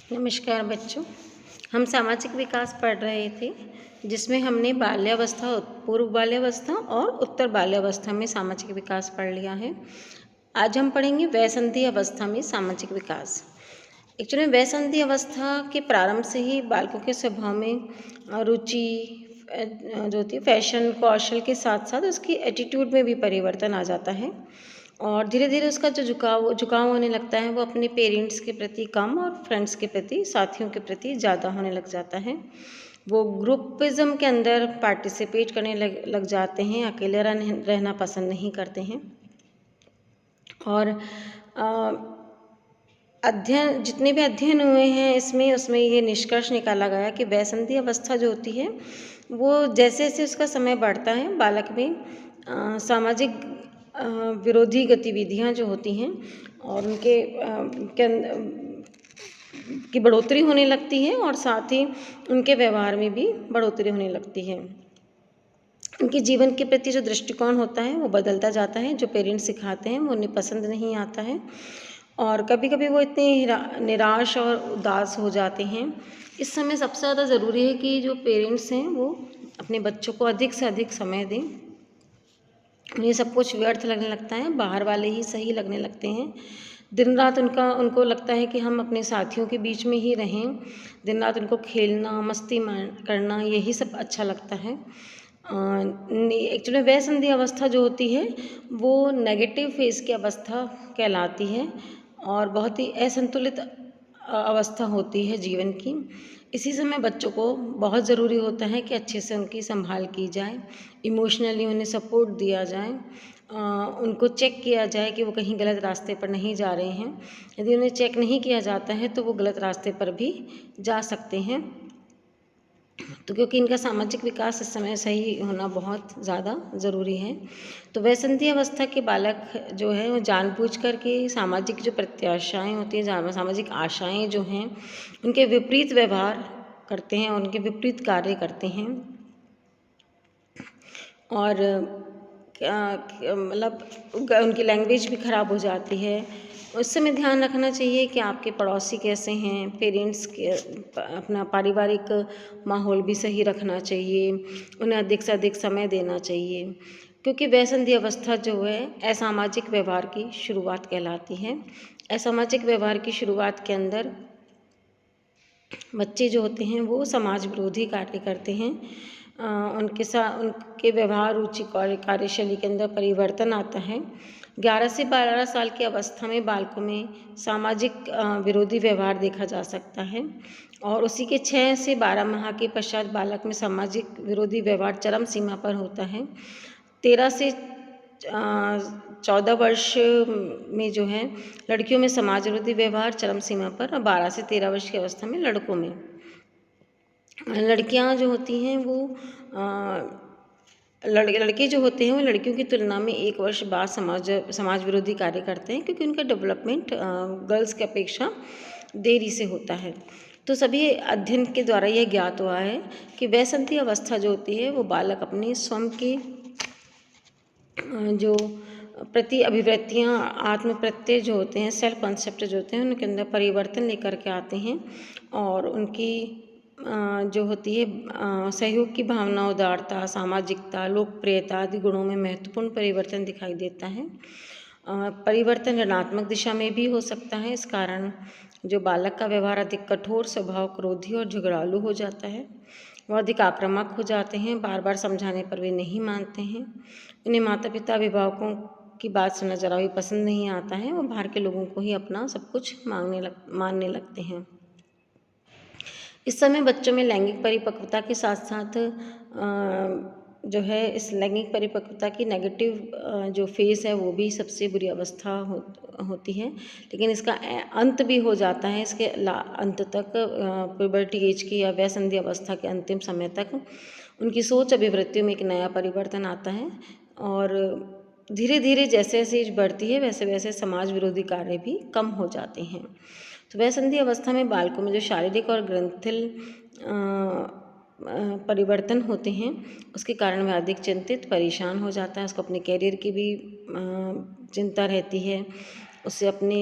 नमस्कार बच्चों। हम सामाजिक विकास पढ़ रहे थे जिसमें हमने बाल्यावस्था, पूर्व बाल्यावस्था और उत्तर बाल्यावस्था में सामाजिक विकास पढ़ लिया है। आज हम पढ़ेंगे वयसंधि अवस्था में सामाजिक विकास। एक्चुअली वयसंधि अवस्था के प्रारंभ से ही बालकों के स्वभाव में रुचि जो होती है फैशन कौशल के साथ साथ उसकी एटीट्यूड में भी परिवर्तन आ जाता है और धीरे धीरे उसका जो झुकाव होने लगता है वो अपने पेरेंट्स के प्रति कम और फ्रेंड्स के प्रति, साथियों के प्रति ज़्यादा होने लग जाता है। वो ग्रुपिज़म के अंदर पार्टिसिपेट करने लग जाते हैं, अकेले रहना पसंद नहीं करते हैं। और अध्ययन जितने भी अध्ययन हुए हैं उसमें ये निष्कर्ष निकाला गया कि वयसंधि अवस्था जो होती है वो जैसे जैसे उसका समय बढ़ता है बालक में सामाजिक विरोधी गतिविधियां जो होती हैं और उनके की बढ़ोतरी होने लगती है और साथ ही उनके व्यवहार में भी बढ़ोतरी होने लगती है। उनके जीवन के प्रति जो दृष्टिकोण होता है वो बदलता जाता है। जो पेरेंट्स सिखाते हैं वो उन्हें पसंद नहीं आता है और कभी कभी वो इतने निराश और उदास हो जाते हैं। इस समय सबसे ज़्यादा ज़रूरी है कि जो पेरेंट्स हैं वो अपने बच्चों को अधिक से अधिक समय दें। उन्हें सब कुछ व्यर्थ लगने लगता है, बाहर वाले ही सही लगने लगते हैं। दिन रात उनको लगता है कि हम अपने साथियों के बीच में ही रहें। दिन रात उनको खेलना, मस्ती करना यही सब अच्छा लगता है। एक्चुअली वयसंधि अवस्था जो होती है वो नेगेटिव फेज़ की अवस्था कहलाती है और बहुत ही असंतुलित अवस्था होती है जीवन की। इसी समय बच्चों को बहुत ज़रूरी होता है कि अच्छे से उनकी संभाल की जाए, इमोशनली उन्हें सपोर्ट दिया जाए, उनको चेक किया जाए कि वो कहीं गलत रास्ते पर नहीं जा रहे हैं। यदि उन्हें चेक नहीं किया जाता है तो वो गलत रास्ते पर भी जा सकते हैं। तो क्योंकि इनका सामाजिक विकास इस समय सही होना बहुत ज़्यादा ज़रूरी है। तो वयसंधि अवस्था के बालक जो है वो जानबूझकर के सामाजिक जो प्रत्याशाएँ होती हैं, सामाजिक आशाएँ जो हैं उनके विपरीत व्यवहार करते हैं, उनके विपरीत कार्य करते हैं और मतलब उनकी लैंग्वेज भी ख़राब हो जाती है। उस समय ध्यान रखना चाहिए कि आपके पड़ोसी कैसे हैं, पेरेंट्स के अपना पारिवारिक माहौल भी सही रखना चाहिए, उन्हें अधिक से अधिक समय देना चाहिए क्योंकि वयसंधि अवस्था जो है असामाजिक व्यवहार की शुरुआत कहलाती है। असामाजिक व्यवहार की शुरुआत के अंदर बच्चे जो होते हैं वो समाज विरोधी कार्य करते हैं। उनके व्यवहार, रुचि, कार्यशैली के अंदर परिवर्तन आता है। 11 से 12 साल की अवस्था में बालकों में सामाजिक विरोधी व्यवहार देखा जा सकता है और उसी के 6 से 12 माह के पश्चात बालक में सामाजिक विरोधी व्यवहार चरम सीमा पर होता है। 13 से 14 वर्ष में जो है लड़कियों में समाज विरोधी व्यवहार चरम सीमा पर और 12 से 13 वर्ष की अवस्था में लड़कों में। लड़कियां जो होती हैं वो लड़के जो होते हैं वो लड़कियों की तुलना में 1 वर्ष बाद समाज विरोधी कार्य करते हैं क्योंकि उनका डेवलपमेंट गर्ल्स की अपेक्षा देरी से होता है। तो सभी अध्ययन के द्वारा यह ज्ञात हुआ है कि वयसंधि अवस्था जो होती है वो बालक अपने स्वयं के जो प्रति अभिव्यक्तियाँ, आत्म प्रत्यय जो होते हैं, सेल्फ कॉन्सेप्ट जो होते हैं उनके अंदर परिवर्तन लेकर के आते हैं और उनकी जो होती है सहयोग की भावना, उदारता, सामाजिकता, लोकप्रियता आदि गुणों में महत्वपूर्ण परिवर्तन दिखाई देता है। परिवर्तन ऋणात्मक दिशा में भी हो सकता है। इस कारण जो बालक का व्यवहार अधिक कठोर, स्वभाव क्रोधी और झगड़ालू हो जाता है। वो अधिक आक्रामक हो जाते हैं, बार बार समझाने पर वे नहीं मानते हैं। उन्हें माता पिता, अभिभावकों की बात सुनना जरा भी पसंद नहीं आता है। वो बाहर के लोगों को ही अपना सब कुछ मानने लगते हैं। इस समय बच्चों में लैंगिक परिपक्वता के साथ साथ जो है इस लैंगिक परिपक्वता की नेगेटिव जो फेस है वो भी सबसे बुरी अवस्था होती है, लेकिन इसका अंत भी हो जाता है। इसके अंत तक प्यूबर्टी एज की या वयसंधि अवस्था के अंतिम समय तक उनकी सोच अभिवृत्तियों में एक नया परिवर्तन आता है और धीरे धीरे जैसे जैसे एज बढ़ती है वैसे वैसे समाज विरोधी कार्य भी कम हो जाते हैं। तो वयसंधि अवस्था में बालकों में जो शारीरिक और ग्रंथिल परिवर्तन होते हैं उसके कारण वह अधिक चिंतित, परेशान हो जाता है। उसको अपने कैरियर की भी चिंता रहती है, उससे अपने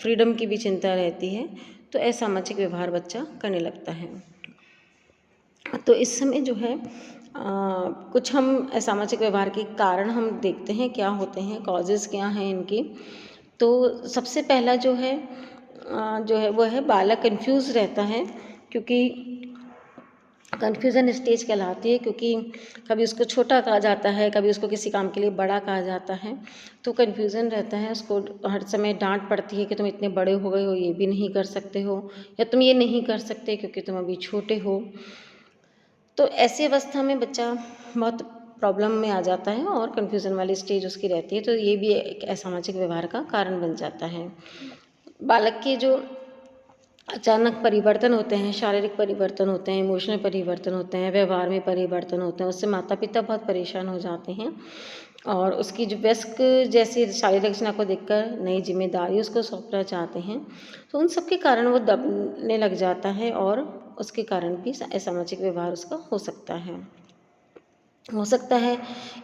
फ्रीडम की भी चिंता रहती है। तो असामाजिक व्यवहार बच्चा करने लगता है। तो इस समय जो है कुछ हम असामाजिक व्यवहार के कारण हम देखते हैं क्या होते हैं, कॉजेज़ क्या हैं इनके। तो सबसे पहला जो है वो है बालक कन्फ्यूज़ रहता है, क्योंकि कन्फ्यूज़न स्टेज कहलाती है, क्योंकि कभी उसको छोटा कहा जाता है, कभी उसको किसी काम के लिए बड़ा कहा जाता है, तो कन्फ्यूज़न रहता है। उसको हर समय डांट पड़ती है कि तुम इतने बड़े हो गए हो, ये भी नहीं कर सकते हो, या तुम ये नहीं कर सकते क्योंकि तुम अभी छोटे हो। तो ऐसी अवस्था में बच्चा बहुत प्रॉब्लम में आ जाता है और कन्फ्यूज़न वाली स्टेज उसकी रहती है, तो ये भी एक असामाजिक व्यवहार का कारण बन जाता है। बालक के जो अचानक परिवर्तन होते हैं, शारीरिक परिवर्तन होते हैं, इमोशनल परिवर्तन होते हैं, व्यवहार में परिवर्तन होते हैं, उससे माता पिता बहुत परेशान हो जाते हैं और उसकी जो वयस्क जैसी शारीरिक रचना को देखकर नई जिम्मेदारी उसको सौंपना चाहते हैं, तो उन सब के कारण वो दबने लग जाता है और उसके कारण भी असामाजिक व्यवहार उसका हो सकता है।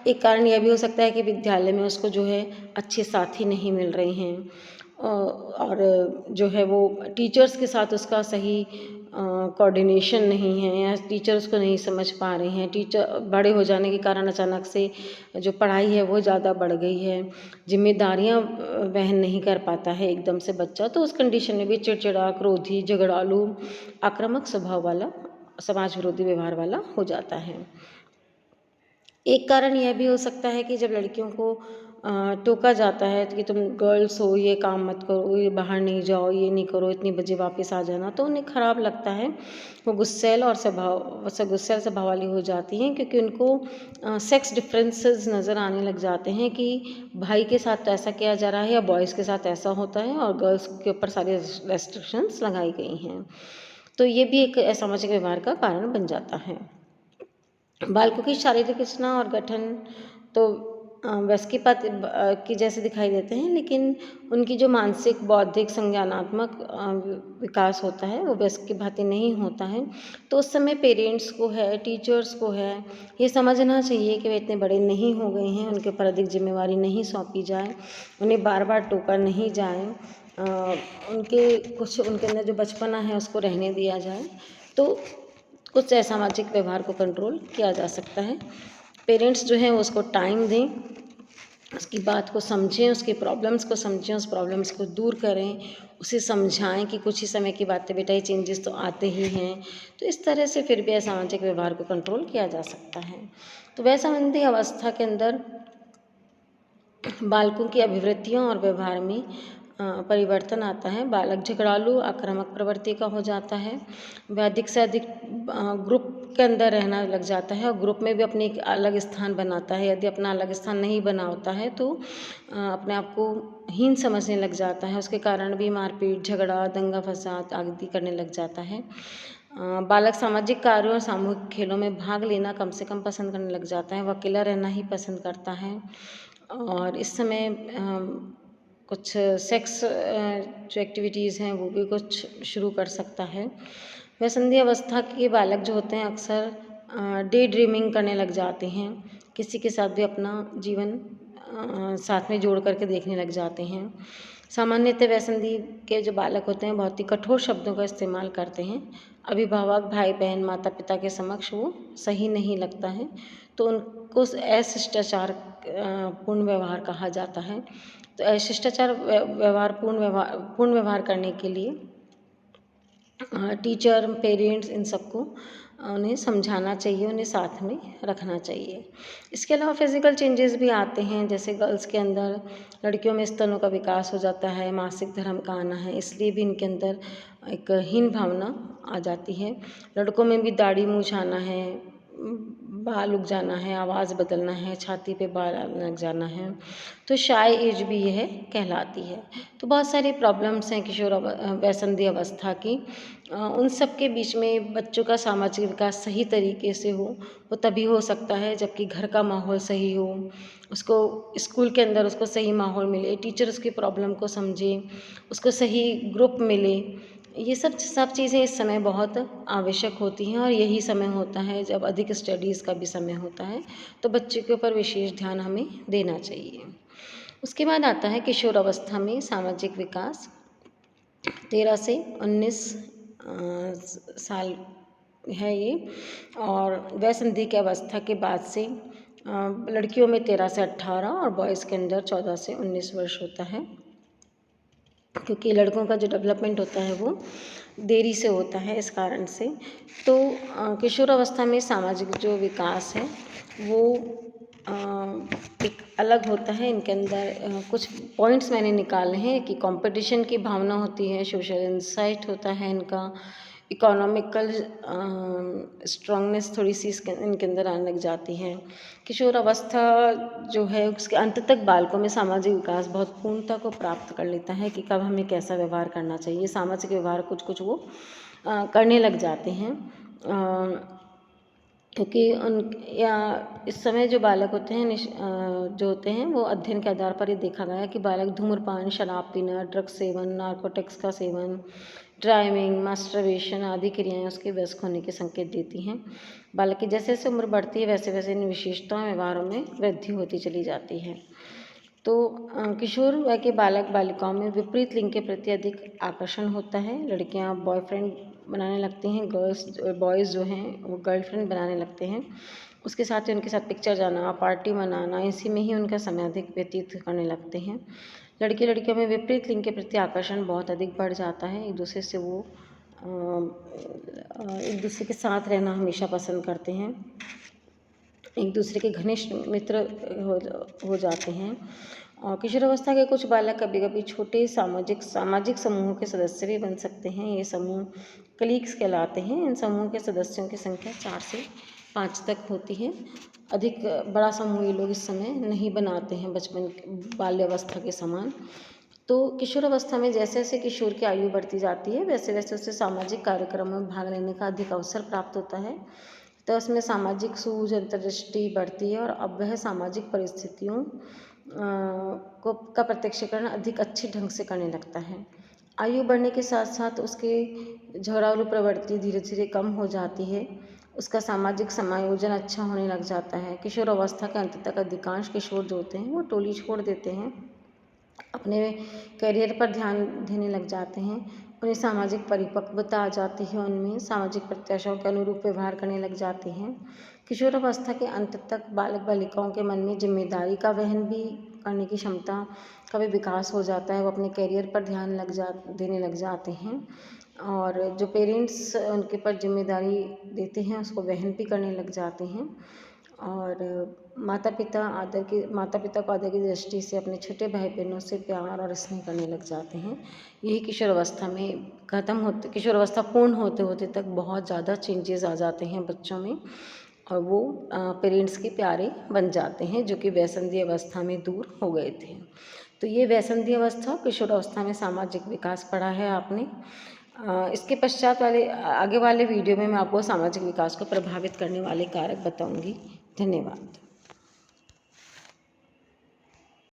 एक कारण यह भी हो सकता है कि विद्यालय में उसको जो है अच्छे साथी नहीं मिल रहे हैं, और जो है वो टीचर्स के साथ उसका सही कोऑर्डिनेशन नहीं है, या टीचर उसको नहीं समझ पा रहे हैं। टीचर बड़े हो जाने के कारण अचानक से जो पढ़ाई है वो ज़्यादा बढ़ गई है, जिम्मेदारियां वहन नहीं कर पाता है एकदम से बच्चा, तो उस कंडीशन में भी चिड़चिड़ा, क्रोधी, झगड़ालू, आक्रामक स्वभाव वाला, समाज विरोधी व्यवहार वाला हो जाता है। एक कारण यह भी हो सकता है कि जब लड़कियों को टोका जाता है कि तुम गर्ल्स हो, ये काम मत करो, ये बाहर नहीं जाओ, ये नहीं करो, इतनी बजे वापस आ जाना, तो उन्हें खराब लगता है। वो गुस्सैल स्वभाव वाली हो जाती हैं, क्योंकि उनको सेक्स डिफरेंसेस नज़र आने लग जाते हैं कि भाई के साथ तो ऐसा किया जा रहा है या बॉयज़ के साथ ऐसा होता है, और गर्ल्स के ऊपर सारी रेस्ट्रिक्शंस लगाई गई हैं। तो ये भी एक असामाजिक व्यवहार का कारण बन जाता है। बालकों की शारीरिक रचना और गठन तो वयस्क की जैसे दिखाई देते हैं, लेकिन उनकी जो मानसिक, बौद्धिक, संज्ञानात्मक विकास होता है वो वयस्क की भांति नहीं होता है। तो उस समय पेरेंट्स को है, टीचर्स को है, ये समझना चाहिए कि वे इतने बड़े नहीं हो गए हैं, उनके ऊपर अधिक जिम्मेवारी नहीं सौंपी जाए, उन्हें बार बार टोका नहीं जाए, उनके अंदर जो बचपना है उसको रहने दिया जाए, तो कुछ असामाजिक व्यवहार को कंट्रोल किया जा सकता है। पेरेंट्स जो हैं वो उसको टाइम दें, उसकी बात को समझें, उसकी प्रॉब्लम्स को समझें, उस प्रॉब्लम्स को दूर करें, उसे समझाएं कि कुछ ही समय की बात है बेटा, ये चेंजेस तो आते ही हैं। तो इस तरह से फिर भी असामाजिक व्यवहार को कंट्रोल किया जा सकता है। तो वय संबंधी अवस्था के अंदर बालकों की अभिवृत्तियों और व्यवहार में परिवर्तन आता है। बालक झगड़ालू, आक्रामक प्रवृत्ति का हो जाता है, वह अधिक से अधिक ग्रुप के अंदर रहना लग जाता है और ग्रुप में भी अपनी एक अलग स्थान बनाता है। यदि अपना अलग स्थान नहीं बना होता है तो अपने आप को हीन समझने लग जाता है, उसके कारण भी मारपीट, झगड़ा, दंगा फसाद आदि करने लग जाता है। बालक सामाजिक कार्यों और सामूहिक खेलों में भाग लेना कम से कम पसंद करने लग जाता है, वह अकेला रहना ही पसंद करता है, और इस समय कुछ सेक्स जो एक्टिविटीज़ हैं वो भी कुछ शुरू कर सकता है। वयसंधि अवस्था के बालक जो होते हैं अक्सर डे ड्रीमिंग करने लग जाते हैं, किसी के साथ भी अपना जीवन साथ में जोड़ करके देखने लग जाते हैं। सामान्यतः वयसंधि के जो बालक होते हैं बहुत ही कठोर शब्दों का इस्तेमाल करते हैं, अभिभावक, भाई बहन, माता पिता के समक्ष वो सही नहीं लगता है, तो उनको अशिष्टाचार पूर्ण व्यवहार कहा जाता है। तो अशिष्टाचार पूर्ण व्यवहार करने के लिए टीचर, पेरेंट्स, इन सबको उन्हें समझाना चाहिए, उन्हें साथ में रखना चाहिए। इसके अलावा फिज़िकल चेंजेस भी आते हैं, जैसे गर्ल्स के अंदर, लड़कियों में स्तनों का विकास हो जाता है, मासिक धर्म का आना है, इसलिए भी इनके अंदर एक हीन भावना आ जाती है। लड़कों में भी दाढ़ी मूंछ आना है, बाल उग जाना है, आवाज़ बदलना है, छाती पे बाल लग जाना है, तो शाय एज भी यह कहलाती है। तो बहुत सारी प्रॉब्लम्स हैं वयसंधि अवस्था की। उन सब के बीच में बच्चों का सामाजिक विकास सही तरीके से हो, वो तभी हो सकता है जबकि घर का माहौल सही हो, उसको स्कूल के अंदर उसको सही माहौल मिले, टीचर उसकी प्रॉब्लम को समझे, उसको सही ग्रुप मिले। ये सब चीज़ें इस समय बहुत आवश्यक होती हैं, और यही समय होता है जब अधिक स्टडीज़ का भी समय होता है, तो बच्चे के ऊपर विशेष ध्यान हमें देना चाहिए। उसके बाद आता है किशोर अवस्था में सामाजिक विकास। 13 से 19 साल है ये। और वयसंधि की अवस्था के बाद से लड़कियों में 13 से 18 और बॉयज़ के अंदर 14 से 19 वर्ष होता है, क्योंकि लड़कों का जो डेवलपमेंट होता है वो देरी से होता है इस कारण से। तो किशोर अवस्था में सामाजिक जो विकास है वो एक अलग होता है। इनके अंदर कुछ पॉइंट्स मैंने निकाले हैं कि कंपटीशन की भावना होती है, सोशल इंसाइट होता है इनका, इकोनॉमिकल स्ट्रांगनेस थोड़ी सी इनके अंदर आने लग जाती है। किशोर अवस्था जो है उसके अंत तक बालकों में सामाजिक विकास बहुत पूर्णता को प्राप्त कर लेता है कि कब हमें कैसा व्यवहार करना चाहिए। सामाजिक व्यवहार कुछ कुछ वो करने लग जाते हैं, क्योंकि या इस समय जो बालक होते हैं जो होते हैं वो अध्ययन के आधार पर ये देखा गया है कि बालक धूम्रपान, शराब पीना, ड्रग्स सेवन, नार्कोटिक्स का सेवन, ड्राइविंग, मास्टरबेशन आदि क्रियाएं उसके वयस्क होने के संकेत देती हैं। बालक की जैसे जैसे उम्र बढ़ती है वैसे वैसे इन विशेषताओं व्यवहारों में वृद्धि होती चली जाती है। तो किशोर वय के बालक बालिकाओं में विपरीत लिंग के प्रति अधिक आकर्षण होता है। लड़कियां बॉयफ्रेंड बनाने लगती हैं, बॉयज़ जो हैं वो गर्लफ्रेंड बनाने लगते हैं। उसके साथ ही उनके साथ पिक्चर जाना, पार्टी मनाना, इसी में ही उनका समय अधिक व्यतीत करने लगते हैं। लड़के लड़कियों में विपरीत लिंग के प्रति आकर्षण बहुत अधिक बढ़ जाता है। एक दूसरे से वो एक दूसरे के साथ रहना हमेशा पसंद करते हैं, एक दूसरे के घनिष्ठ मित्र हो जाते हैं। और किशोरावस्था के कुछ बालक कभी कभी छोटे सामाजिक समूहों के सदस्य भी बन सकते हैं। ये समूह कलीग्स कहलाते हैं। इन समूह के सदस्यों की संख्या 4 से 5 तक होती है। अधिक बड़ा समूह ये लोग इस समय नहीं बनाते हैं बचपन बाल्यावस्था के समान। तो किशोरावस्था में जैसे जैसे किशोर की आयु बढ़ती जाती है वैसे वैसे उसे सामाजिक कार्यक्रमों में भाग लेने का अधिक अवसर प्राप्त होता है। तो उसमें सामाजिक सूझ, अंतर्दृष्टि बढ़ती है और अब वह सामाजिक परिस्थितियों का प्रत्यक्षीकरण अधिक अच्छे ढंग से करने लगता है। आयु बढ़ने के साथ साथ उसके झगड़ालू प्रवृत्ति धीरे धीरे कम हो जाती है। उसका सामाजिक समायोजन अच्छा होने लग जाता है। किशोर अवस्था के अंत तक अधिकांश किशोर जो होते हैं वो टोली छोड़ देते हैं, अपने करियर पर ध्यान देने लग जाते हैं। उन्हें सामाजिक परिपक्वता आ जाती है, उनमें सामाजिक प्रत्याशाओं के अनुरूप व्यवहार करने लग जाते हैं। किशोरावस्था के अंत तक बालक बालिकाओं के मन में जिम्मेदारी का वहन भी करने की क्षमता का भी विकास हो जाता है। वो अपने करियर पर ध्यान देने लग जाते हैं और जो पेरेंट्स उनके पर जिम्मेदारी देते हैं उसको वहन भी करने लग जाते हैं। और माता पिता को आदर की दृष्टि से अपने छोटे भाई बहनों से प्यार और स्नेह करने लग जाते हैं। यही किशोरावस्था में किशोरावस्था पूर्ण होते होते तक बहुत ज़्यादा चेंजेस आ जाते हैं बच्चों में और वो पेरेंट्स के प्यारे बन जाते हैं, जो कि वयसंधि अवस्था में दूर हो गए थे। तो ये वयसंधि अवस्था किशोरावस्था में सामाजिक विकास पढ़ा है आपने। इसके पश्चात आगे वाले वीडियो में मैं आपको सामाजिक विकास को प्रभावित करने वाले कारक बताऊंगी। धन्यवाद।